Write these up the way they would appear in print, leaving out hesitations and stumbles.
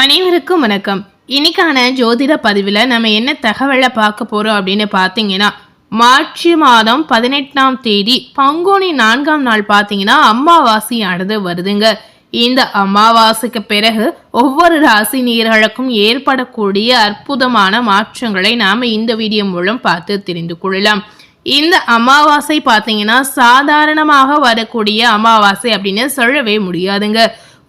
அனைவருக்கும் வணக்கம். இன்னைக்கான ஜோதிட பதிவில் நம்ம என்ன தகவலை பார்க்க போறோம் அப்படின்னு பார்த்தீங்கன்னா, மார்ச் மாதம் 18ஆம் தேதி பங்குனி 4ஆம் நாள் பார்த்தீங்கன்னா அமாவாசையானது வருதுங்க. இந்த அமாவாசைக்கு பிறகு ஒவ்வொரு ராசி நேயர்களுக்கும் ஏற்படக்கூடிய அற்புதமான மாற்றங்களை நாம இந்த வீடியோ மூலம் பார்த்து தெரிந்து கொள்ளலாம். இந்த அமாவாசை பார்த்தீங்கன்னா சாதாரணமாக வரக்கூடிய அமாவாசை அப்படின்னு சொல்லவே முடியாதுங்க.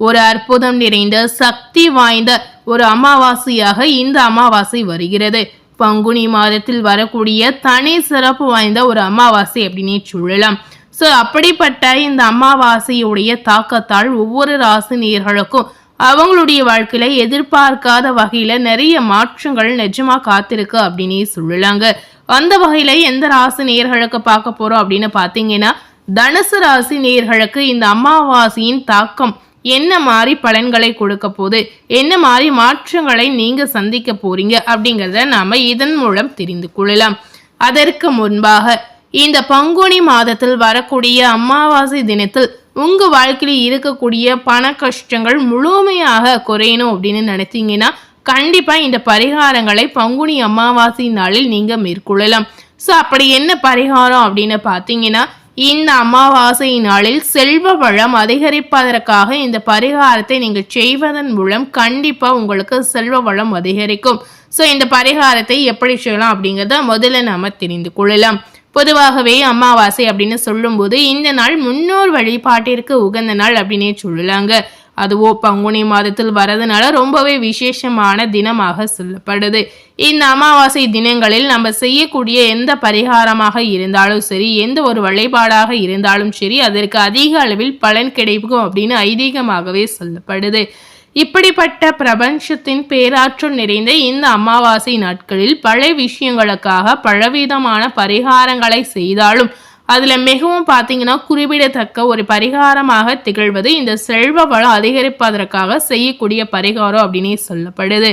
ஒரு அற்புதம் நிறைந்த சக்தி வாய்ந்த ஒரு அமாவாசையாக இந்த அமாவாசை வருகிறது. பங்குனி மாதத்தில் வரக்கூடிய தனி சிறப்பு வாய்ந்த ஒரு அமாவாசை அப்படின்னே சொல்லலாம். ஸோ அப்படிப்பட்ட இந்த அமாவாசையுடைய தாக்கத்தால் ஒவ்வொரு ராசி நேயர்களுக்கும் அவங்களுடைய வாழ்க்கையில எதிர்பார்க்காத வகையில நிறைய மாற்றங்கள் நிஜமா காத்திருக்கு அப்படின்னே சொல்லலாங்க. அந்த வகையில எந்த ராசி நேயர்களுக்கு பார்க்க போறோம் அப்படின்னு பார்த்தீங்கன்னா, தனுசு ராசி நேயர்களுக்கு இந்த அமாவாசையின் தாக்கம் என்ன மாதிரி பலன்களை கொடுக்க போது, என்ன மாதிரி மாற்றங்களை நீங்க சந்திக்க போறீங்க அப்படிங்கிறத நாம இதன் மூலம் தெரிந்து கொள்ளலாம். அதற்கு முன்பாக இந்த பங்குனி மாதத்தில் வரக்கூடிய அமாவாசை தினத்தில் உங்க வாழ்க்கையில் இருக்கக்கூடிய பண கஷ்டங்கள் முழுமையாக குறையணும் அப்படின்னு நினைத்தீங்கன்னா கண்டிப்பா இந்த பரிகாரங்களை பங்குனி அமாவாசை நாளில் நீங்க மேற்கொள்ளலாம். ஸோ அப்படி என்ன பரிகாரம் அப்படின்னு பார்த்தீங்கன்னா, இந்த அமாவாசை நாளில் செல்வ வளம் அதிகரிப்பதற்காக இந்த பரிகாரத்தை நீங்கள் செய்வதன் மூலம் கண்டிப்பா உங்களுக்கு செல்வ வளம் அதிகரிக்கும். ஸோ இந்த பரிகாரத்தை எப்படி செய்யலாம் அப்படிங்கிறத முதல்ல நாம தெரிந்து கொள்ளலாம். பொதுவாகவே அமாவாசை அப்படின்னு சொல்லும்போது இந்த நாள் முன்னோர் வழிபாட்டிற்கு உகந்த நாள் அப்படின்னே சொல்லலாங்க. அதுவோ பங்குனி மாதத்தில் வரதுனால ரொம்பவே விசேஷமான தினமாக சொல்லப்படுது. இந்த அமாவாசை தினங்களில் நம்ம செய்யக்கூடிய எந்த பரிகாரமாக இருந்தாலும் சரி, எந்த ஒரு வழிபாடாக இருந்தாலும் சரி, அதற்கு அதிக அளவில் பலன் கிடைக்கும் அப்படின்னு ஐதீகமாகவே சொல்லப்படுது. இப்படிப்பட்ட பிரபஞ்சத்தின் பேராற்றல் நிறைந்த இந்த அமாவாசை நாட்களில் பல விஷயங்களுக்காக பலவிதமான பரிகாரங்களை செய்தாலும் அதுல மிகவும் பார்த்தீங்கன்னா குறிப்பிடத்தக்க ஒரு பரிகாரமாக திகழ்வது இந்த செல்வ வளம் அதிகரிப்பதற்காக செய்யக்கூடிய பரிகாரம் அப்படின்னே சொல்லப்படுது.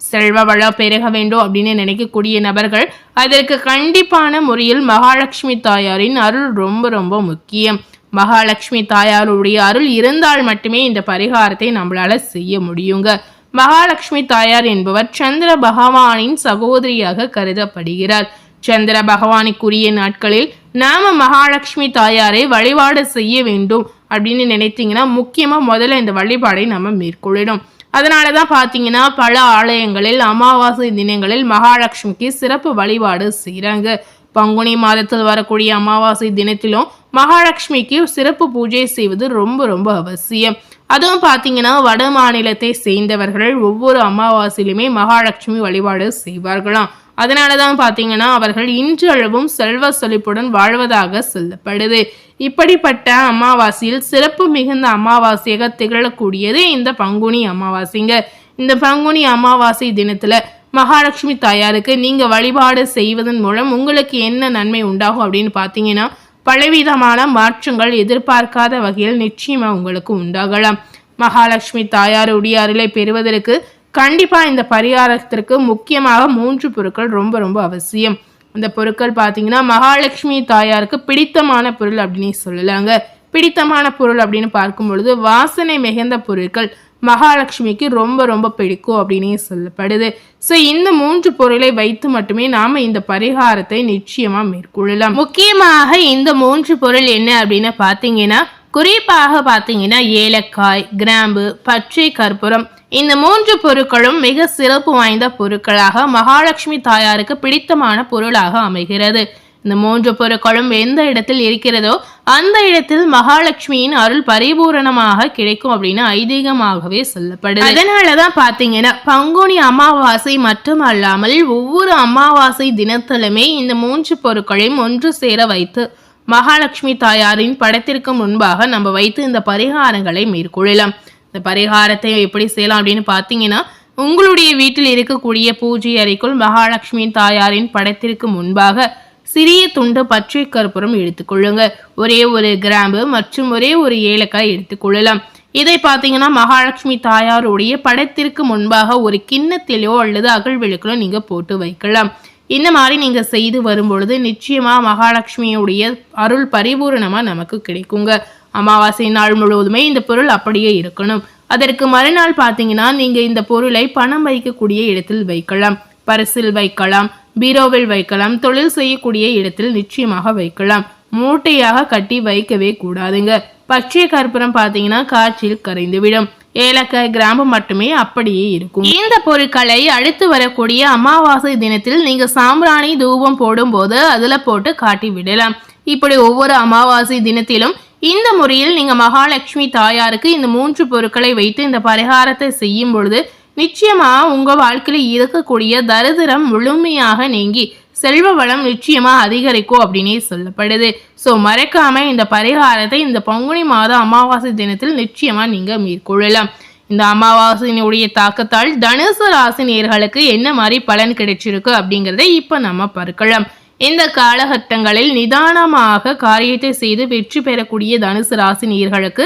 செல்வ வளம் பெருக வேண்டும் அப்படின்னு நினைக்கக்கூடிய நபர்கள் அதற்கு கண்டிப்பான முறையில் மகாலட்சுமி தாயாரின் அருள் ரொம்ப ரொம்ப முக்கியம். மகாலட்சுமி தாயாருடைய அருள் இருந்தால் மட்டுமே இந்த பரிகாரத்தை நம்மளால செய்ய முடியுங்க. மகாலட்சுமி தாயார் என்பவர் சந்திர பகவானின் சகோதரியாக கருதப்படுகிறார். சந்திர பகவானுக்குரிய நாட்களில் நாம மகாலட்சுமி தாயாரை வழிபாடு செய்ய வேண்டும் அப்படின்னு நினைத்தீங்கன்னா முக்கியமா முதல்ல இந்த வழிபாடை நம்ம மேற்கொள்ளணும். அதனாலதான் பாத்தீங்கன்னா பல ஆலயங்களில் அமாவாசை தினங்களில் மகாலட்சுமிக்கு சிறப்பு வழிபாடு செய்யறாங்க. பங்குனி மாதத்தில் வரக்கூடிய அமாவாசை தினத்திலும் மகாலட்சுமிக்கு சிறப்பு பூஜை செய்வது ரொம்ப ரொம்ப அவசியம். அதுவும் பார்த்தீங்கன்னா வட மாநிலத்தை சேர்ந்தவர்கள் ஒவ்வொரு அமாவாசையிலுமே மகாலட்சுமி வழிபாடு செய்வார்களாம். அதனாலதான் பார்த்தீங்கன்னா அவர்கள் இன்றளவும் செல்வ செழிப்புடன் வாழ்வதாக சொல்லப்படுது. இப்படிப்பட்ட அமாவாசையில் சிறப்பு மிகுந்த அமாவாசையாக திகழக்கூடியது இந்த பங்குனி அமாவாசைங்க. இந்த பங்குனி அமாவாசை தினத்துல மகாலட்சுமி தாயாருக்கு நீங்க வழிபாடு செய்வதன் மூலம் உங்களுக்கு என்ன நன்மை உண்டாகும் அப்படின்னு பார்த்தீங்கன்னா, பலவிதமான மாற்றங்கள் எதிர்பார்க்காத வகையில் நிச்சயமா உங்களுக்கு உண்டாகலாம். மகாலட்சுமி தாயாருடைய அருளை பெறுவதற்கு கண்டிப்பா இந்த பரிகாரத்திற்கு முக்கியமாக 3 பொருட்கள் ரொம்ப ரொம்ப அவசியம். அந்த பொருட்கள் பார்த்தீங்கன்னா மகாலட்சுமி தாயாருக்கு பிடித்தமான பொருள் அப்படின்னு சொல்லலாங்க. பிடித்தமான பொருள் அப்படின்னு பார்க்கும் பொழுது வாசனை மிகுந்த பொருட்கள் மகாலட்சுமிக்கு ரொம்ப ரொம்ப பிடிக்கும் அப்படின்னு சொல்லப்படுது. ஸோ இந்த 3 பொருளை வைத்து மட்டுமே நாம இந்த பரிகாரத்தை நிச்சயமா மேற்கொள்ளலாம். முக்கியமாக இந்த 3 பொருள் என்ன அப்படின்னு பார்த்தீங்கன்னா, குறிப்பாக பார்த்தீங்கன்னா ஏலக்காய், கிராம்பு, பச்சை கற்பூரம், இந்த 3 பொருட்களும் மிக சிறப்பு வாய்ந்த பொருட்களாக மகாலட்சுமி தாயாருக்கு பிடித்தமான பொருளாக அமைகிறது. இந்த 3 பொருட்களும் எந்த இடத்தில் இருக்கிறதோ அந்த இடத்தில் மகாலட்சுமியின் அருள் பரிபூரணமாக கிடைக்கும் அப்படின்னு ஐதீகமாகவே சொல்லப்படுது. அதனாலதான் பாத்தீங்கன்னா பங்குனி அமாவாசை மட்டுமல்லாமல் ஒவ்வொரு அமாவாசை தினத்திலுமே இந்த 3 பொருட்களையும் ஒன்று சேர வைத்து மகாலட்சுமி தாயாரின் படத்திற்கு முன்பாக நம்ம வைத்து இந்த பரிகாரங்களை மேற்கொள்ளலாம். இந்த பரிகாரத்தை எப்படி செய்யலாம் அப்படின்னு பார்த்தீங்கன்னா, உங்களுடைய வீட்டில் இருக்கக்கூடிய பூஜை அறைக்குள் மகாலட்சுமி தாயாரின் படத்திற்கு முன்பாக சிறிய துண்டு பச்சை கற்பூரம் எடுத்துக்கொள்ளுங்க. ஒரே ஒரு கிராம்பு மற்றும் ஒரே ஒரு ஏலக்காய் எடுத்துக்கொள்ளலாம். இதை பார்த்தீங்கன்னா மகாலட்சுமி தாயாருடைய படத்திற்கு முன்பாக ஒரு கிண்ணத்திலோ அல்லது அகல் விளக்கிலோ நீங்க போட்டு வைக்கலாம். இந்த மாதிரி நீங்க செய்து வரும்பொழுது நிச்சயமா மகாலட்சுமியுடைய அருள் பரிபூரணமா நமக்கு கிடைக்குங்க. அமாவாசை நாள் முழுவதுமே இந்த பொருள் அப்படியே இருக்கணும். அதற்கு மறுநாள் பார்த்தீங்கன்னா நீங்க இந்த பொருளை பணம் வைக்கக்கூடிய இடத்தில் வைக்கலாம், பரிசில் வைக்கலாம், பீரோவில் வைக்கலாம், தொழில் செய்யக்கூடிய இடத்தில் நிச்சயமாக வைக்கலாம். மூட்டையாக கட்டி வைக்கவே கூடாதுங்க. பச்சை கற்பூரம் பார்த்தீங்கன்னா காற்றில் கரைந்துவிடும். ஏலக்காய், கிராம்பு மட்டுமே அப்படியே இருக்கும். இந்த பொருட்களை அடுத்து வரக்கூடிய அமாவாசை தினத்தில் நீங்க சாம்பிராணி தூபம் போடும் போது அதுல போட்டு காட்டி விடலாம். இப்படி ஒவ்வொரு அமாவாசை தினத்திலும் இந்த முறையில் நீங்க மகாலட்சுமி தாயாருக்கு இந்த 3 பொருட்களை வைத்து இந்த பரிகாரத்தை செய்யும் பொழுது நிச்சயமா உங்க வாழ்க்கையில இருக்கக்கூடிய தரித்திரம் முழுமையாக நீங்கி செல்வ வளம் நிச்சயமா அதிகரிக்கும் அப்படின்னே சொல்லப்படுது. ஸோ மறக்காம இந்த பரிகாரத்தை இந்த பங்குனி மாத அமாவாசை தினத்தில் நிச்சயமா நீங்க மேற்கொள்ளலாம். இந்த அமாவாசையினுடைய தாக்கத்தால் தனுசு ராசி நேயர்களுக்கு என்ன மாதிரி பலன் கிடைச்சிருக்கு அப்படிங்கிறத இப்ப நம்ம பார்க்கலாம். இந்த காலகட்டங்களில் நிதானமாக காரியத்தை செய்து வெற்றி பெறக்கூடிய தனுசு ராசி நேயர்களுக்கு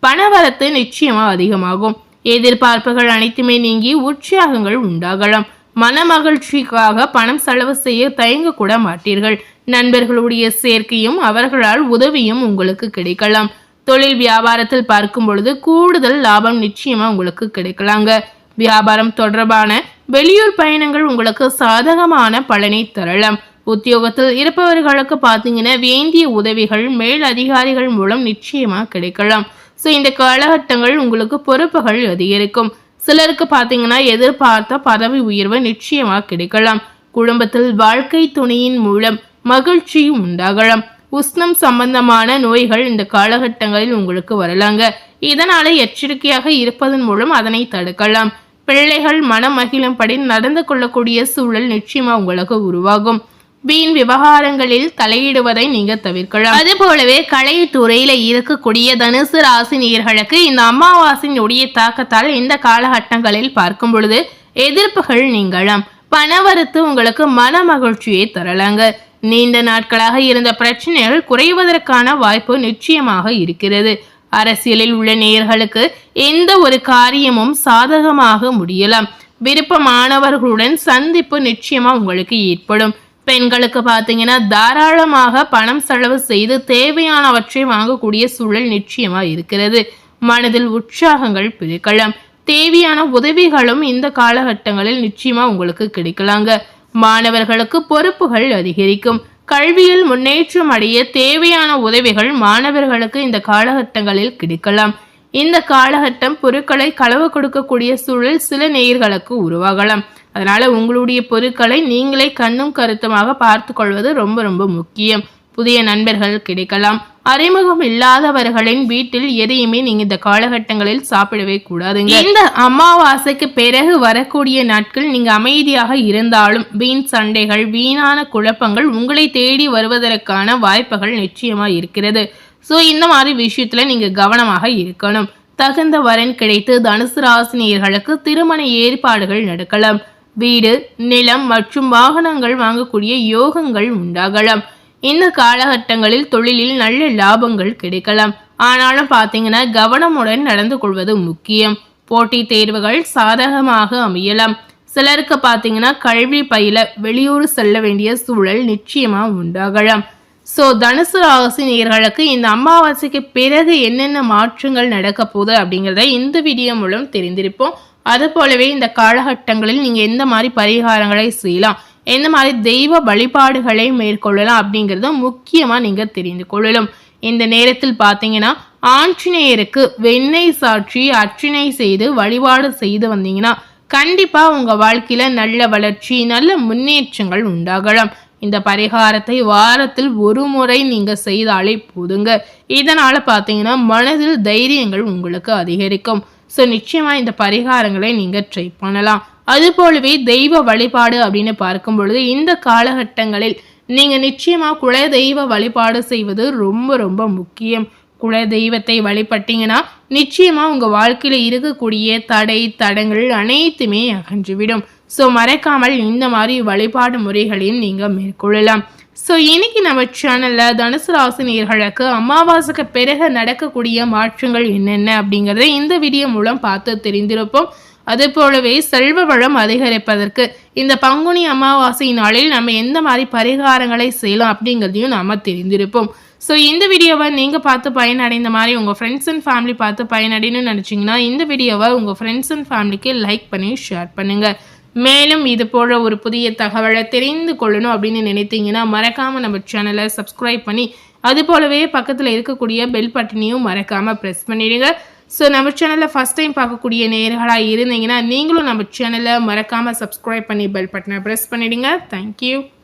பணவரத்து நிச்சயமா அதிகமாகும். எதிர்பார்ப்புகள் அனைத்துமே நீங்கி உற்சாகங்கள் உண்டாகலாம். மன மகிழ்ச்சிக்காக பணம் செலவு செய்ய தயங்க கூட மாட்டீர்கள். நண்பர்களுடைய சேர்க்கையும் அவர்களால் உதவியும் உங்களுக்கு கிடைக்கலாம். தொழில் வியாபாரத்தில் பார்க்கும் பொழுது கூடுதல் லாபம் நிச்சயமா உங்களுக்கு கிடைக்கலாங்க. வியாபாரம் தொடர்பான வெளியூர் பயணங்கள் உங்களுக்கு சாதகமான பலனை தரலாம். உத்தியோகத்தில் இருப்பவர்களுக்கு பார்த்தீங்கன்னா வேண்டிய உதவிகள் மேல் அதிகாரிகள் மூலம் நிச்சயமா கிடைக்கலாம். ஸோ இந்த காலகட்டங்கள் உங்களுக்கு பொறுப்புகள் அதிகரிக்கும். சிலருக்கு பார்த்தீங்கன்னா எதிர்பார்த்த பதவி உயர்வு நிச்சயமா கிடைக்கலாம். குடும்பத்தில் வாழ்க்கை துணையின் மூலம் மகிழ்ச்சி உண்டாகலாம். உஷ்ணம் சம்பந்தமான நோய்கள் இந்த காலகட்டங்களில் உங்களுக்கு வரலாங்க. இதனால எச்சரிக்கையாக இருப்பதன் மூலம் அதனை தடுக்கலாம். பிள்ளைகள் மனம் மகிழும்படி நடந்து கொள்ளக்கூடிய சூழல் நிச்சயமா உங்களுக்கு உருவாகும். வீண் விவகாரங்களில் தலையிடுவதை நீங்க தவிர்க்கலாம். அது போலவே கலைத்துறையில இருக்கக்கூடிய தனுசு ராசி நேயர்களுக்கு இந்த அமாவாசையினுடைய தாக்கத்தால் இந்த காலகட்டங்களில் பார்க்கும் பொழுது எதிர்ப்புகள் நீங்கலாம். பணவரத்து உங்களுக்கு மன மகிழ்ச்சியை தரலாங்க. நீண்ட நாட்களாக இருந்த பிரச்சனைகள் குறைவதற்கான வாய்ப்பு நிச்சயமாக இருக்கிறது. அரசியலில் உள்ள நேயர்களுக்கு எந்த ஒரு காரியமும் சாதகமாக முடியலாம். விருப்பமானவர்களுடன் சந்திப்பு நிச்சயமா உங்களுக்கு ஏற்படும். பெண்களுக்கு பார்த்தீங்கன்னா தாராளமாக பணம் செலவு செய்து தேவையானவற்றை வாங்கக்கூடிய சூழல் நிச்சயமா இருக்கிறது. மனதில் உற்சாகங்கள் பிறக்கலாம். தேவையான உதவிகளும் இந்த காலகட்டங்களில் நிச்சயமா உங்களுக்கு கிடைக்கலாங்க. மாணவர்களுக்கு பொறுப்புகள் அதிகரிக்கும். கல்வியில் முன்னேற்றம் அடைய தேவையான உதவிகள் மாணவர்களுக்கு இந்த காலகட்டங்களில் கிடைக்கலாம். இந்த காலகட்டம் பொருட்களை களவு கொடுக்கக்கூடிய சூழல் சில நேயர்களுக்கு உருவாகலாம். அதனால உங்களுடைய பொருட்களை நீங்களே கண்ணும் கருத்துமாக பார்த்து கொள்வது ரொம்ப ரொம்ப முக்கியம். புதிய நண்பர்கள் கிடைக்கலாம். அறிமுகம் இல்லாதவர்களின் வீட்டில் எதையுமே நீங்க இந்த காலகட்டங்களில் சாப்பிடவே கூடாதுங்க. இந்த அமாவாசைக்கு பிறகு வரக்கூடிய நாட்கள் நீங்க அமைதியாக இருந்தாலும் வீண் சண்டைகள், வீணான குழப்பங்கள் உங்களை தேடி வருவதற்கான வாய்ப்புகள் நிச்சயமா இருக்கிறது. ஸோ இந்த மாதிரி விஷயத்துல நீங்க கவனமாக இருக்கணும். தகுந்த வரன் கிடைத்து தனுசு ராசினியர்களுக்கு திருமண ஏற்பாடுகள் நடக்கலாம். வீடு, நிலம் மற்றும் வாகனங்கள் வாங்கக்கூடிய யோகங்கள் உண்டாகலாம். இந்த காலகட்டங்களில் தொழிலில் நல்ல லாபங்கள் கிடைக்கலாம். ஆனாலும் பார்த்தீங்கன்னா கவனமுடன் நடந்து கொள்வது முக்கியம். போட்டி தேர்வுகள் சாதகமாக அமையலாம். சிலருக்கு பார்த்தீங்கன்னா கல்வி பயில வெளியூர் செல்ல வேண்டிய சூழல் நிச்சயமா உண்டாகலாம். ஸோ தனுசு ராசி நேயர்களுக்கு இந்த அமாவாசைக்கு பிறகு என்னென்ன மாற்றங்கள் நடக்க போகுது அப்படிங்கிறத இந்த வீடியோ மூலம் தெரிந்திருப்போம். அது போலவே இந்த காலகட்டங்களில் நீங்கள் எந்த மாதிரி பரிகாரங்களை செய்யலாம், எந்த மாதிரி தெய்வ வழிபாடுகளை மேற்கொள்ளலாம் அப்படிங்கிறத முக்கியமாக நீங்கள் தெரிந்து கொள்ளலாம். இந்த நேரத்தில் பார்த்தீங்கன்னா ஆஞ்சநேயருக்கு வெண்ணெய் சாற்றி அர்ச்சனை செய்து வழிபாடு செய்து வந்தீங்கன்னா கண்டிப்பாக உங்கள் வாழ்க்கையில் நல்ல வளர்ச்சி, நல்ல முன்னேற்றங்கள் உண்டாகலாம். இந்த பரிகாரத்தை வாரத்தில் ஒரு முறை நீங்கள் செய்தாலே போதுங்க. இதனால் பார்த்தீங்கன்னா மனதில் தைரியங்கள் உங்களுக்கு அதிகரிக்கும். ஸோ நிச்சயமாக இந்த பரிகாரங்களை நீங்கள் ட்ரை பண்ணலாம். அது போலவே தெய்வ வழிபாடு அப்படின்னு பார்க்கும் பொழுது இந்த காலகட்டங்களில் நீங்கள் நிச்சயமாக குல தெய்வ வழிபாடு செய்வது ரொம்ப ரொம்ப முக்கியம். குல தெய்வத்தை வழிபட்டீங்கன்னா நிச்சயமாக உங்கள் வாழ்க்கையில் இருக்கக்கூடிய தடை தடங்கள் அனைத்துமே அகன்றுவிடும். ஸோ மறக்காமல் இந்த மாதிரி வழிபாடு முறைகளையும் நீங்கள் மேற்கொள்ளலாம். ஸோ இன்னைக்கு நம்ம சேனலில் தனுசு ராசி நேயர்களுக்கு அமாவாசைக்கு பிறகு நடக்கக்கூடிய மாற்றங்கள் என்னென்ன அப்படிங்கிறத இந்த வீடியோ மூலம் பார்த்து தெரிந்திருப்போம். அது போலவே செல்வ வளம் அதிகரிப்பதற்கு இந்த பங்குனி அமாவாசை நாளில் நம்ம எந்த மாதிரி பரிகாரங்களை செய்யலாம் அப்படிங்கிறதையும் நாம் தெரிந்திருப்போம். ஸோ இந்த வீடியோவை நீங்கள் பார்த்து பயனடைந்த மாதிரி உங்கள் ஃப்ரெண்ட்ஸ் அண்ட் ஃபேமிலி பார்த்து பயனடைன்னு நினச்சிங்கன்னா இந்த வீடியோவை உங்கள் ஃப்ரெண்ட்ஸ் அண்ட் ஃபேமிலிக்கு லைக் பண்ணி ஷேர் பண்ணுங்கள். மேலும் இது போல ஒரு புதிய தகவலை தெரிந்து கொள்ளணும் அப்படின்னு நினைத்தீங்கன்னா மறக்காமல் நம்ம சேனலை சப்ஸ்கிரைப் பண்ணி அது போலவே பக்கத்தில் இருக்கக்கூடிய பெல் பட்டனையும் மறக்காமல் ப்ரெஸ் பண்ணிடுங்க. ஸோ நம்ம சேனலில் ஃபஸ்ட் டைம் பார்க்கக்கூடிய நேயர்களாக இருந்தீங்கன்னா நீங்களும் நம்ம சேனலை மறக்காமல் சப்ஸ்கிரைப் பண்ணி பெல் பட்டனை ப்ரெஸ் பண்ணிவிடுங்க. தேங்க்யூ.